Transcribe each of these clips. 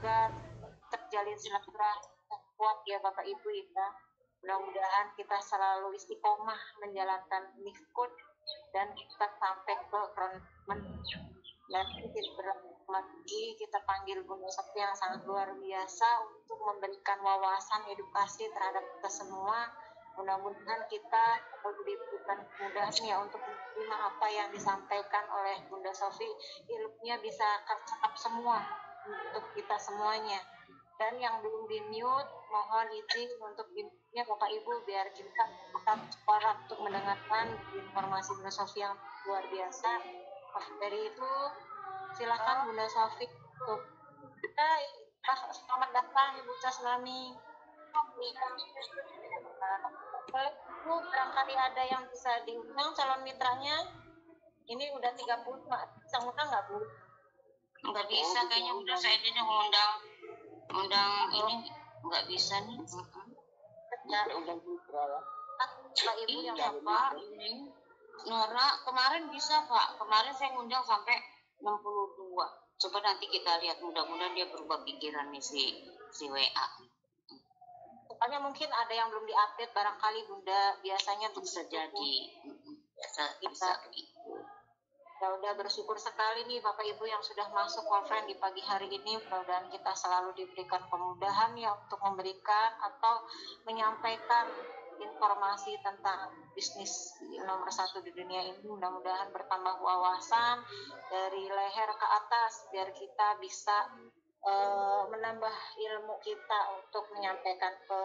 juga terjalin silaturahmi yang kuat ya Bapak Ibu ya. Mudah-mudahan kita selalu istiqomah menjalankan Mifkut dan kita sampai ke Frontman. Dan kita lagi kita panggil Bunda Sofi yang sangat luar biasa untuk memberikan wawasan edukasi terhadap kita semua. Mudah-mudahan kita diberikan kemudahan ya untuk menerima apa yang disampaikan oleh Bunda Sofi, ilmunya bisa tercakap semua untuk kita semuanya. Dan yang belum di-mute, mohon izin untuk di-mute Bapak Ibu biar kita tetap suara untuk mendengarkan informasi Bunda Sofi yang luar biasa. Dari itu silakan Bunda Sofi untuk selamat datang Ibu Caslami. Bu, barangkali ada yang bisa diundang calon mitranya. Ini udah 30, bisa ngundang nggak Bu? Nggak bisa, kayaknya udah saya ini undang ini nggak bisa nih. Undang mitra ya. Mbak Ibu yang apa? Nora kemarin bisa Pak. Kemarin saya ngundang sampai 62. Coba nanti kita lihat, mudah-mudahan dia berubah pikiran nih si WA. Soalnya mungkin ada yang belum diupdate barangkali Bunda, biasanya bisa jadi. Bisa begitu. Ya udah, bersyukur sekali nih Bapak Ibu yang sudah masuk conference di pagi hari ini. Mudah-mudahan kita selalu diberikan kemudahan ya untuk memberikan atau menyampaikan informasi tentang bisnis nomor 1 di dunia ini. Mudah-mudahan bertambah wawasan dari leher ke atas biar kita bisa menambah ilmu kita untuk menyampaikan ke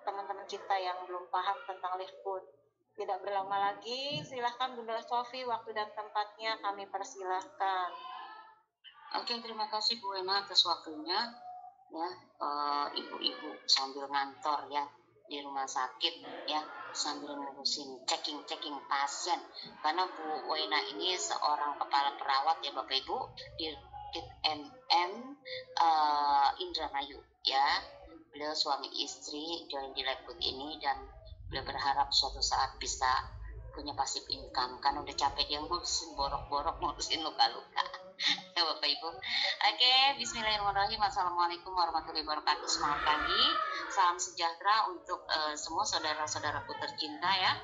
teman-teman kita yang belum paham tentang live food. Tidak berlama lagi, silahkan Bunda Sofi, waktu dan tempatnya kami persilahkan. Oke, terima kasih Bu Ema atas waktunya. Ya, ibu-ibu sambil ngantor ya di rumah sakit ya, sambil ngurusin checking pasien. Karena Bu Wena ini seorang kepala perawat ya Bapak Ibu di Indramayu ya. Beliau suami istri join di Live Food ini dan beliau berharap suatu saat bisa punya passive income karena udah capek dia ngurusin borok-borok, ngurusin luka-luka. Ya Bapak Ibu. Oke, bismillahirrahmanirrahim. Assalamualaikum warahmatullahi wabarakatuh. Semangat pagi, salam sejahtera untuk semua saudara-saudaraku tercinta ya.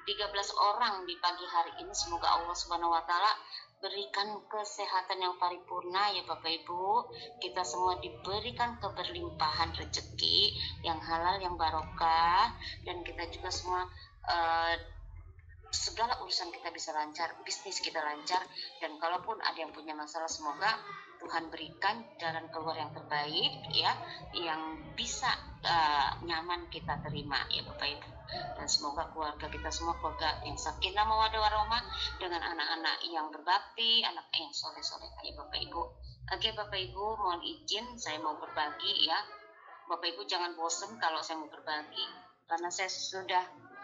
13 orang di pagi hari ini, semoga Allah Subhanahu wa taala berikan kesehatan yang paripurna ya Bapak Ibu. Kita semua diberikan keberlimpahan rezeki yang halal, yang barokah, dan kita juga semua segala urusan kita bisa lancar, bisnis kita lancar, dan kalaupun ada yang punya masalah, semoga Tuhan berikan jalan keluar yang terbaik ya, yang bisa nyaman kita terima ya Bapak Ibu. Dan semoga keluarga kita semua keluarga yang sakinah mawaddah warahmah dengan anak-anak yang berbakti, anak yang soleh-soleh ya Bapak Ibu. Oke Bapak Ibu, mohon izin saya mau berbagi ya. Bapak Ibu jangan bosan kalau saya mau berbagi, karena saya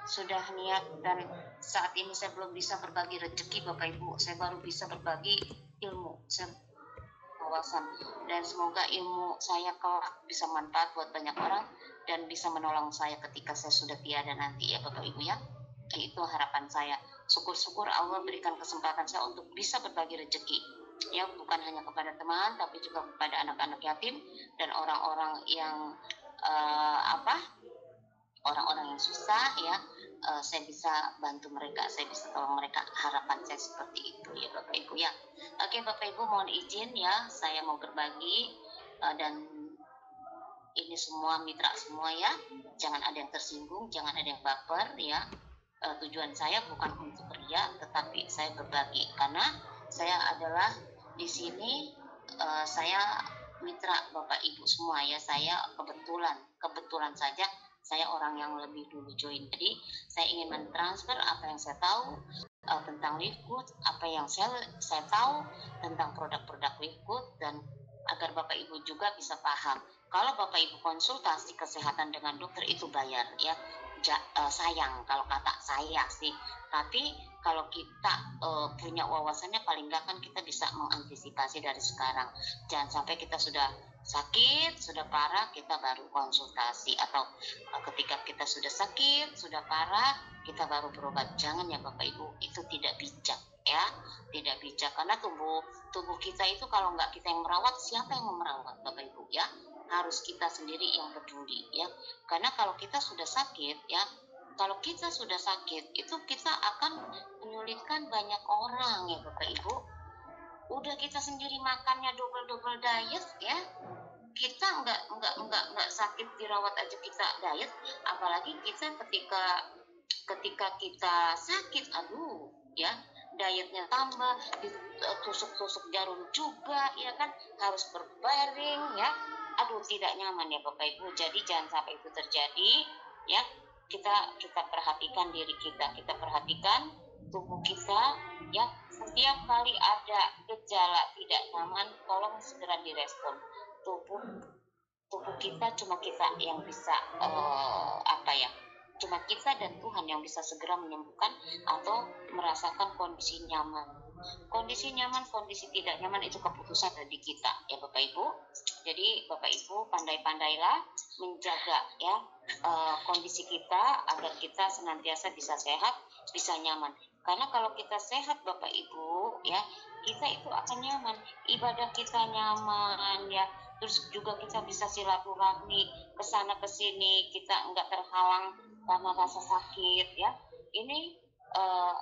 sudah niat dan saat ini saya belum bisa berbagi rezeki Bapak Ibu. Saya baru bisa berbagi ilmu, wawasan, dan semoga ilmu saya kelak bisa manfaat buat banyak orang dan bisa menolong saya ketika saya sudah tiada nanti ya Bapak Ibu ya. Itu harapan saya. Syukur-syukur Allah berikan kesempatan saya untuk bisa berbagi rezeki ya, bukan hanya kepada teman tapi juga kepada anak-anak yatim dan orang-orang yang orang-orang yang susah ya. Saya bisa bantu mereka, saya bisa tolong mereka. Harapan saya seperti itu ya Bapak Ibu ya. Oke Bapak Ibu, mohon izin ya, saya mau berbagi dan ini semua mitra semua ya, jangan ada yang tersinggung, jangan ada yang baper ya. Tujuan saya bukan untuk ria, tetapi saya berbagi karena saya adalah di sini saya mitra Bapak Ibu semua ya. Saya kebetulan saja saya orang yang lebih dulu join, jadi saya ingin mentransfer apa yang saya tahu tentang Live Food, apa yang saya tahu tentang produk-produk Live Food, dan agar Bapak Ibu juga bisa paham. Kalau Bapak Ibu konsultasi kesehatan dengan dokter itu bayar ya, sayang kalau kata saya sih. Tapi kalau kita punya wawasannya, paling nggak kan kita bisa mengantisipasi dari sekarang. Jangan sampai kita sudah sakit, sudah parah, kita baru konsultasi, atau ketika kita sudah sakit, sudah parah, kita baru berobat. Jangan ya Bapak Ibu, itu tidak bijak. ya, tidak bijak karena tubuh kita itu kalau nggak kita yang merawat, siapa yang merawat Bapak Ibu ya? Harus kita sendiri yang peduli ya. Karena kalau kita sudah sakit ya, kalau kita sudah sakit itu kita akan menyulitkan banyak orang ya Bapak Ibu. Udah kita sendiri makannya double diet ya, kita nggak sakit dirawat aja kita diet, apalagi kita ketika kita sakit, aduh ya, dietnya tambah, tusuk-tusuk jarum juga ya kan, harus berbaring ya, aduh tidak nyaman ya Bapak Ibu. Jadi jangan sampai itu terjadi ya. Kita perhatikan diri kita perhatikan tubuh kita ya. Setiap kali ada gejala tidak nyaman, tolong segera direspon. Tubuh kita cuma kita yang bisa cuma kita dan Tuhan yang bisa segera menyembuhkan atau merasakan kondisi nyaman. Kondisi nyaman, kondisi tidak nyaman itu keputusan dari kita ya Bapak Ibu. Jadi Bapak Ibu pandai-pandailah menjaga ya kondisi kita agar kita senantiasa bisa sehat, bisa nyaman. Karena kalau kita sehat Bapak Ibu ya, kita itu akan nyaman, ibadah kita nyaman ya. Terus juga kita bisa silaturahmi ke sana ke sini, kita enggak terhalang karena rasa sakit ya.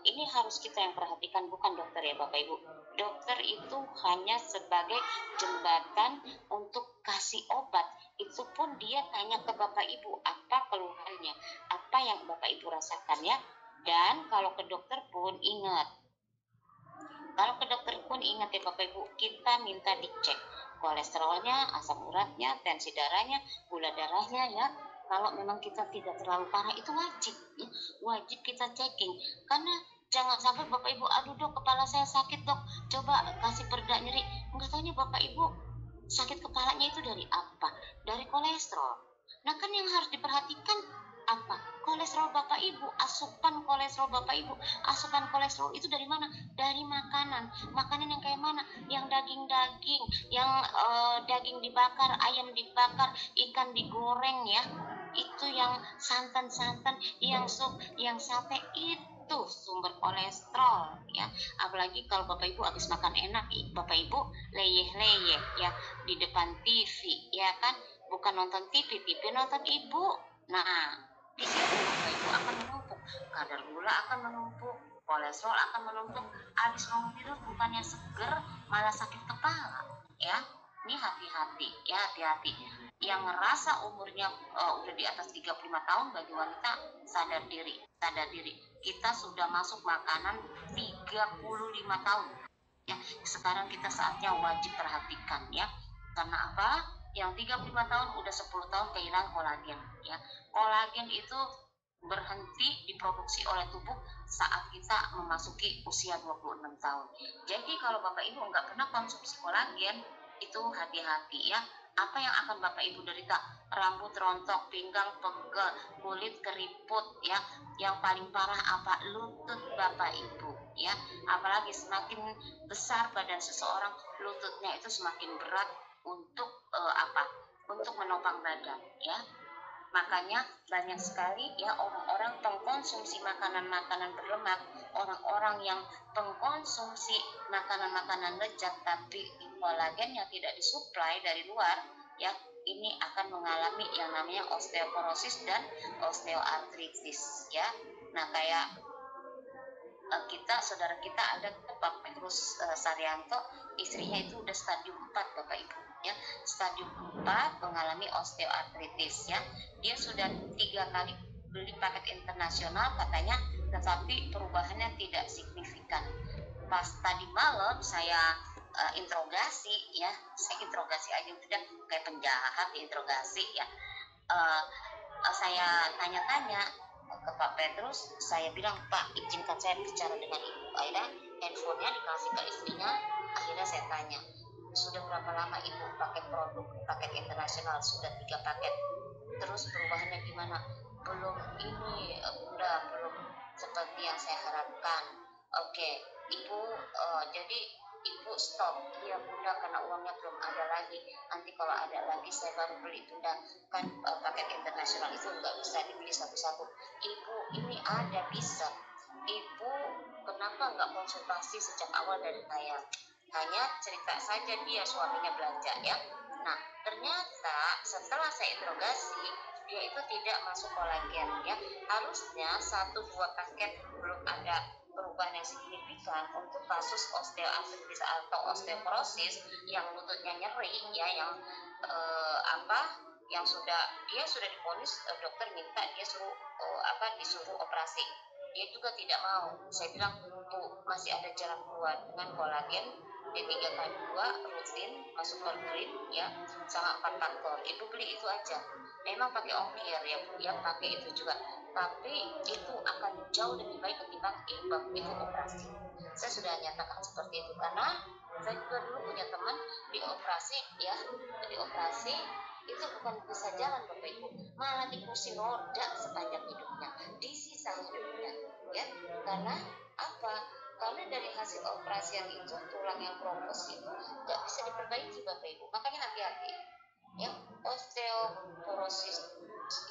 Ini harus kita yang perhatikan, bukan dokter ya Bapak Ibu. Dokter itu hanya sebagai jembatan untuk kasih obat. Itu pun dia tanya ke Bapak Ibu apa keluhannya, apa yang Bapak Ibu rasakan ya. Dan kalau ke dokter pun ingat ya Bapak Ibu, kita minta dicek kolesterolnya, asam uratnya, tensi darahnya, gula darahnya ya. Kalau memang kita tidak terlalu parah itu wajib ya, wajib kita checking. Karena jangan sampai Bapak Ibu, aduh dok kepala saya sakit dok, coba kasih pereda nyeri. Enggak tahunya Bapak Ibu sakit kepalanya itu dari apa? Dari kolesterol. Nah kan yang harus diperhatikan apa? Kolesterol Bapak Ibu, asupan kolesterol Bapak Ibu, asupan kolesterol itu dari mana? Dari makanan. Makanan yang kayak mana? Yang daging-daging, yang daging dibakar, ayam dibakar, ikan digoreng ya. Itu yang santan-santan, yang sup, yang sate, itu sumber kolesterol ya. Apalagi kalau Bapak Ibu habis makan enak, Bapak Ibu leyeh-leyeh ya di depan TV ya kan, bukan nonton TV nonton Ibu. Nah, di situ Bapak Ibu akan menumpuk, kadar gula akan menumpuk, kolesterol akan menumpuk, habis bangun tidur bukannya seger malah sakit kepala ya. Ini hati-hati ya, hati-hati. Yang ngerasa umurnya udah di atas 35 tahun bagi wanita, sadar diri. Kita sudah masuk makanan 35 tahun ya. Sekarang kita saatnya wajib perhatikan ya. Karena apa? Yang 35 tahun udah 10 tahun kehilangan kolagen ya. Kolagen itu berhenti diproduksi oleh tubuh saat kita memasuki usia 26 tahun. Jadi kalau Bapak Ibu nggak pernah konsumsi kolagen, itu hati-hati ya. Apa yang akan Bapak Ibu derita? Rambut rontok, pinggang pegel, kulit keriput ya. Yang paling parah apa? Lutut Bapak Ibu ya. Apalagi semakin besar badan seseorang, lututnya itu semakin berat untuk untuk menopang badan ya. Makanya banyak sekali ya orang-orang pengkonsumsi makanan-makanan berlemak, orang-orang yang pengkonsumsi makanan-makanan lezat tapi kolagennya tidak disuplai dari luar ya, ini akan mengalami yang namanya osteoporosis dan osteoartritis ya. Nah kayak saudara kita ada Pak Petrus Saryanto, istrinya itu udah stadium 4 Bapak Ibu ya, stadium 4 mengalami osteoartritis ya. Dia sudah 3 kali beli paket internasional katanya, tetapi perubahannya tidak signifikan. Pas tadi malam saya interogasi aja udah kayak penjahat interogasi ya. Saya tanya-tanya ke Pak Petrus, saya bilang, Pak izinkan saya bicara dengan Ibu. Akhirnya handphonenya dikasih ke istrinya. Akhirnya saya tanya, sudah berapa lama Ibu pakai produk paket internasional? Sudah 3 paket. Terus perubahannya gimana? Belum ini Bunda, belum seperti yang saya harapkan. Oke, Ibu jadi Ibu stop ya Bunda, karena uangnya belum ada lagi. Nanti kalau ada lagi saya baru beli Bunda. Kan paket internasional itu nggak bisa dibeli satu-satu. Ibu ini ada bisa. ibu kenapa nggak konsultasi sejak awal dari saya? Hanya cerita saja dia suaminya belanja ya. Nah, ternyata setelah saya interogasi, dia itu tidak masuk kolagen ya. Harusnya 1-2 paket belum ada perubahan yang signifikan untuk kasus osteoartritis atau osteoporosis yang lututnya nyeri ya, yang yang sudah divonis, dokter minta dia disuruh operasi, dia juga tidak mau. Saya bilang, Bu, masih ada jalan keluar dengan kolagen D3K2 rutin masuk Colgreen ya, sama 4 faktor. Ibu beli itu aja. Memang pakai ongkir ya Bu, ya pakai itu juga. Tapi itu akan jauh lebih baik ketimbang ibu operasi. Saya sudah nyatakan seperti itu karena saya juga dulu punya teman dioperasi itu bukan bisa jalan Bapak Ibu, malah di kursi roda sepanjang hidupnya, di sisa hidupnya ya. Karena apa? Karena dari hasil operasi yang itu, tulang yang keropos itu nggak bisa diperbaiki Bapak Ibu. Makanya hati-hati ya, osteoporosis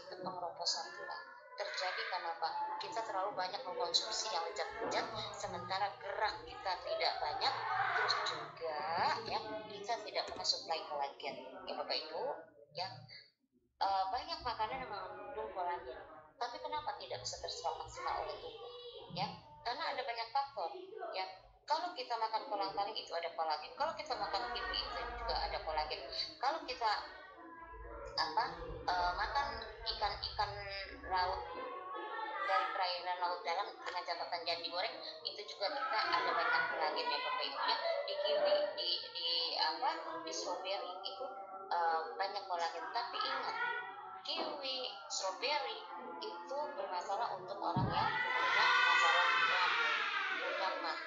itu pengeroposan tulang terjadi karena apa? Kita terlalu banyak mengkonsumsi yang lezat-lezat, sementara gerak kita tidak banyak, terus juga ya kita tidak pernah suplai kolagen ya Bapak Ibu ya. Banyak makanan yang mengandung kolagen, tapi kenapa tidak bisa terserap maksimal oleh tubuh ya? Karena ada banyak faktor ya. Kalau kita makan kolang-kaling itu ada kolagen, kalau kita makan kiwi itu juga ada kolagen, kalau kita makan ikan-ikan laut dari perairan laut dalam dengan catatan jangan digoreng, itu juga kita ada banyak kolagen ya Bapak Ibu ya. Di kiwi, di strawberry itu banyak kolagen. Tapi ingat, kiwi, strawberry itu bermasalah untuk orang yang punya masalah lambung, mudah mah.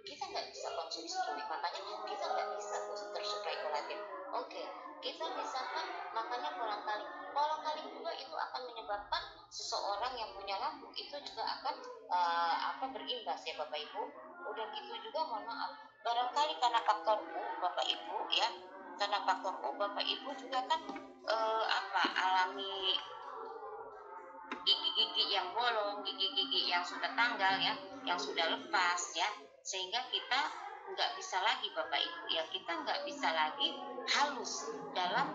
Kita nggak bisa konsumsi kiwi, makanya kita nggak bisa tersuplai kolagen. Oke, kita misalkan makannya kolang-kaling. Kolang-kaling juga itu akan menyebabkan seseorang yang punya lambung itu juga akan berimbas ya Bapak Ibu. Udah gitu juga mohon maaf, barangkali karena faktor U Bapak Ibu ya, karena faktor U Bapak Ibu juga kan alami gigi-gigi yang bolong, gigi-gigi yang sudah tanggal ya, yang sudah lepas ya, sehingga kita nggak bisa lagi Bapak Ibu ya, kita nggak bisa lagi halus dalam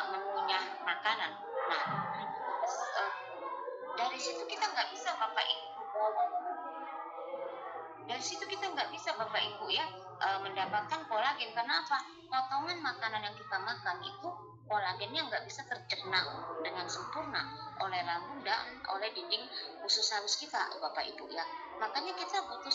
mengunyah makanan. Nah, dari situ kita nggak bisa Bapak Ibu, ya mendapatkan kolagen. Karena apa? Potongan makanan yang kita makan itu kolagennya nggak bisa tercerna dengan sempurna oleh lambung dan oleh dinding usus halus kita Bapak Ibu ya. Makanya kita butuh